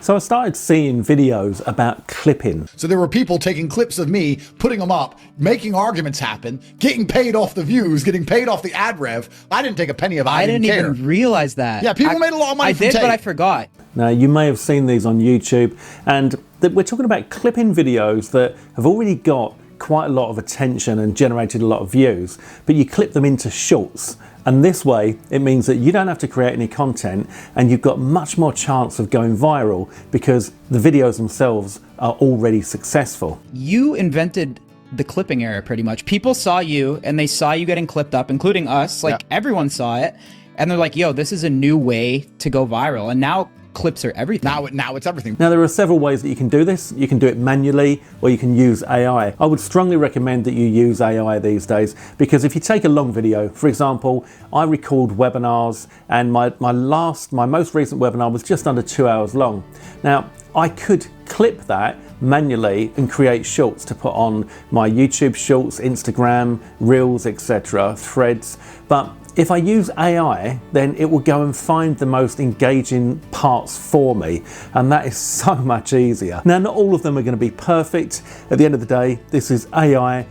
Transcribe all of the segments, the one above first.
So I started seeing videos about clipping. So there were people taking clips of me, putting them up, making arguments happen, getting paid off the views, getting paid off the ad rev. I didn't take a penny of it. I didn't care. even realize that. Yeah, people made a lot of money from I did, tape. but I forgot. Now, you may have seen these on YouTube, and we're talking about clipping videos that have already got quite a lot of attention and generated a lot of views, but you clip them into shorts. And this way, it means that you don't have to create any content, and you've got much more chance of going viral because the videos themselves are already successful. You invented the clipping era pretty much. People saw you and they saw you getting clipped up, including us. Like everyone saw it, and they're like, yo, this is a new way to go viral. And now clips are everything. Now it's everything. Now, there are several ways that you can do this. You can do it manually, or you can use AI. I would strongly recommend that you use AI these days, because if you take a long video, for example, I record webinars, and my most recent webinar was just under 2 hours long. Now, I could clip that manually and create shorts to put on my YouTube shorts, Instagram, Reels, etc., Threads, but if I use AI, then it will go and find the most engaging parts for me, and that is so much easier. Now, not all of them are going to be perfect. At the end of the day, this is AI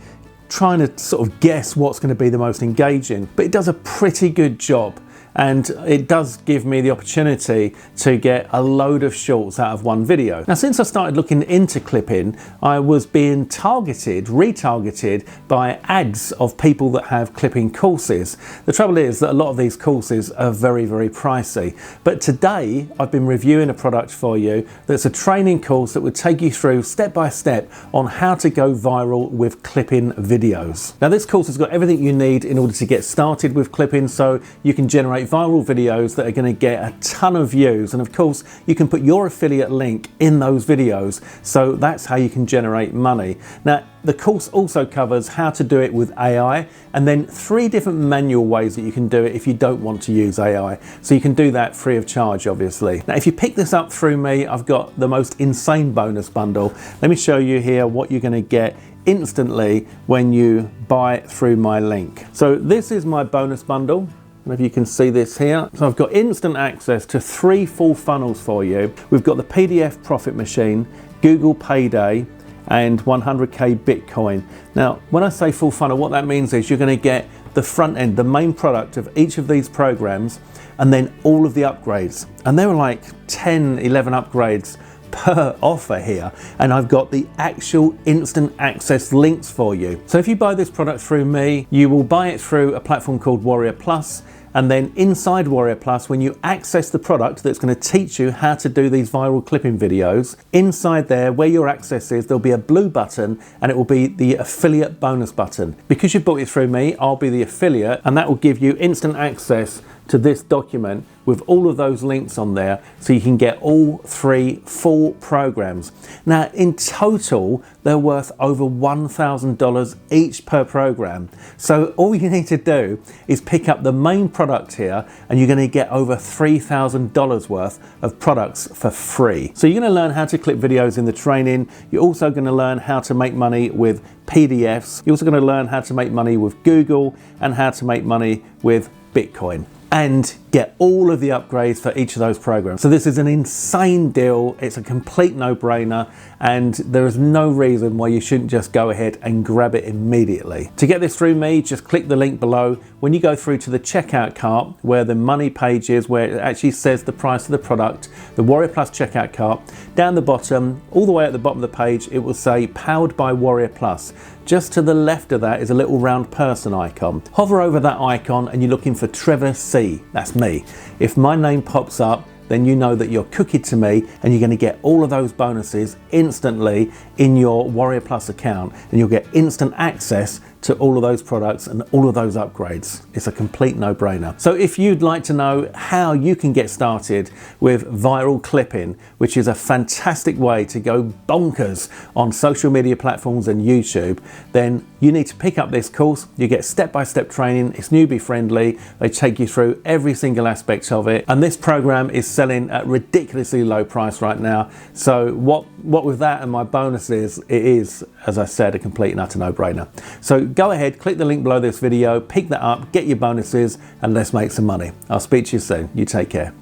trying to sort of guess what's going to be the most engaging, but it does a pretty good job. And it does give me the opportunity to get a load of shorts out of one video. Now, since I started looking into clipping, I was being retargeted by ads of people that have clipping courses. The trouble is that a lot of these courses are very, very pricey. But today, I've been reviewing a product for you that's a training course that would take you through step by step on how to go viral with clipping videos. Now, this course has got everything you need in order to get started with clipping, so you can generate viral videos that are going to get a ton of views, and of course you can put your affiliate link in those videos, so that's how you can generate money. Now, the course also covers how to do it with AI, and then 3 different manual ways that you can do it if you don't want to use AI. So you can do that free of charge, obviously. Now, if you pick this up through me, I've got the most insane bonus bundle. Let me show you here what you're going to get instantly when you buy through my link. So this is my bonus bundle. I don't know if you can see this here. So I've got instant access to 3 full funnels for you. We've got the PDF profit machine, Google Payday, and 100k Bitcoin. Now, when I say full funnel, what that means is you're going to get the front end, the main product of each of these programs, and then all of the upgrades. And there are like 10, 11 upgrades per offer here, and I've got the actual instant access links for you. So if you buy this product through me, you will buy it through a platform called Warrior Plus, and then inside Warrior Plus, when you access the product that's going to teach you how to do these viral clipping videos, inside there where your access is, there'll be a blue button, and it will be the affiliate bonus button. Because you bought it through me, I'll be the affiliate, and that will give you instant access to this document with all of those links on there, so you can get all 3 full programs. Now, in total, they're worth over $1,000 each per program. So all you need to do is pick up the main product here, and you're going to get over $3,000 worth of products for free. So you're going to learn how to clip videos in the training. You're also going to learn how to make money with PDFs. You're also going to learn how to make money with Google and how to make money with Bitcoin, and get all of the upgrades for each of those programs. So this is an insane deal. It's a complete no-brainer, and there is no reason why you shouldn't just go ahead and grab it immediately. To get this through me, just click the link below. When you go through to the checkout cart, where the money page is, where it actually says the price of the product, the Warrior Plus checkout cart, down the bottom, all the way at the bottom of the page, it will say powered by Warrior Plus. Just to the left of that is a little round person icon. Hover over that icon and you're looking for Trevor C. That's me. If my name pops up, then you know that you're cookie to me, and you're going to get all of those bonuses instantly in your Warrior Plus account, and you'll get instant access to all of those products and all of those upgrades. It's a complete no-brainer. So if you'd like to know how you can get started with viral clipping, which is a fantastic way to go bonkers on social media platforms and YouTube, then you need to pick up this course. You get step-by-step training. It's newbie friendly. They take you through every single aspect of it. And this program is selling at ridiculously low price right now. So what with that and my bonuses, it is, as I said, a complete and utter no-brainer. So go ahead, click the link below this video, pick that up, get your bonuses, and let's make some money. I'll speak to you soon. You take care.